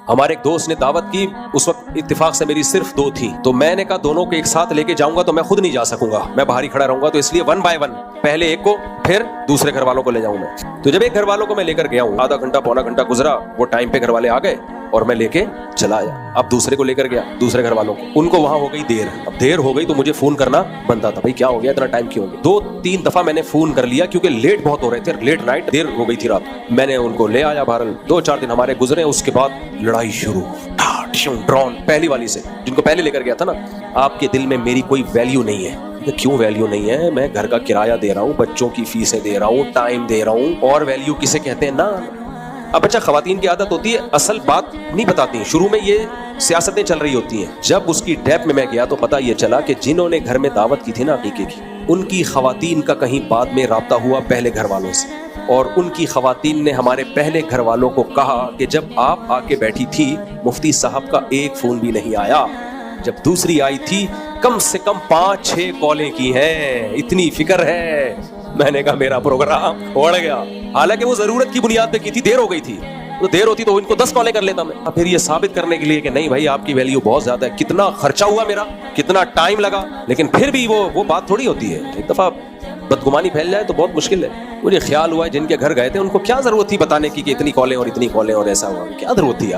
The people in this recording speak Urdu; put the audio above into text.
ہمارے ایک دوست نے دعوت کی, اس وقت اتفاق سے میری صرف 2 تھی, تو میں نے کہا دونوں کو ایک ساتھ لے کے جاؤں گا تو میں خود نہیں جا سکوں گا, میں باہر ہی کھڑا رہوں گا, تو اس لیے 1 by 1 پہلے ایک کو پھر دوسرے گھر والوں کو لے جاؤں میں. تو جب ایک گھر والوں کو میں لے کر گیا ہوں, آدھا گھنٹہ پونا گھنٹہ گزرا, وہ ٹائم پہ گھر والے آ گئے اور میں لے کے چلا آیا. اب دوسرے کو لے کر گیا, دوسرے گھر والوں کو, ان کو وہاں ہو گئی دیر. اب دیر ہو گئی تو مجھے فون کرنا بنتا تھا, بھائی کیا ہو گیا, اتنا ٹائم کیوں ہو گیا. 2-3 دفعہ میں نے فون کر لیا کیونکہ لیٹ بہت ہو رہے تھے, لیٹ نائٹ, دیر ہو گئی تھی رات. میں نے ان کو لے آیا بہرحال. 2-4 دن ہمارے گزرے, اس کے بعد لڑائی شروع, ڈرون پہلی والی سے, جن کو پہلے لے کر گیا تھا نا. آپ کے دل میں میری کوئی ویلیو نہیں ہے. کیوں ویلیو نہیں ہے؟ میں گھر کا کرایہ دے رہا ہوں, بچوں کی فیسیں دے رہا ہوں, ٹائم دے رہا ہوں, اور ویلیو کسے کہتے ہیں نا. اب اچھا, خواتین کی عادت ہوتی ہے اصل بات نہیں بتاتی ہیں, شروع میں یہ سیاستیں چل رہی ہوتی ہیں. جب اس کی ڈیپ میں گیا تو پتہ یہ چلا کہ جنہوں نے گھر میں دعوت کی تھی نا عقیقے کی, ان کی خواتین کا کہیں بعد میں رابطہ ہوا پہلے گھر والوں سے, اور ان کی خواتین نے ہمارے پہلے گھر والوں کو کہا کہ جب آپ آ کے بیٹھی تھی مفتی صاحب کا ایک فون بھی نہیں آیا, جب دوسری آئی تھی کم سے کم 5-6 کالیں کی ہیں, اتنی فکر ہے. میں نے کہا میرا پروگرام اڑ گیا. حالانکہ وہ ضرورت کی بنیاد پہ کی تھی, دیر ہو گئی تھی, تو دیر ہوتی تو ان کو 10 کالیں کر لیتا میں. پھر یہ ثابت کرنے کے لیے کہ نہیں بھائی آپ کی ویلیو بہت زیادہ ہے, کتنا خرچہ ہوا میرا, کتنا ٹائم لگا, لیکن پھر بھی وہ بات تھوڑی ہوتی ہے. ایک دفعہ بدگمانی پھیل جائے تو بہت مشکل ہے. مجھے خیال ہوا جن کے گھر گئے تھے ان کو کیا ضرورت تھی بتانے کی کہ اتنی کالیں اور اتنی کالیں اور ایسا ہوا, کیا ضرورت تھی یار.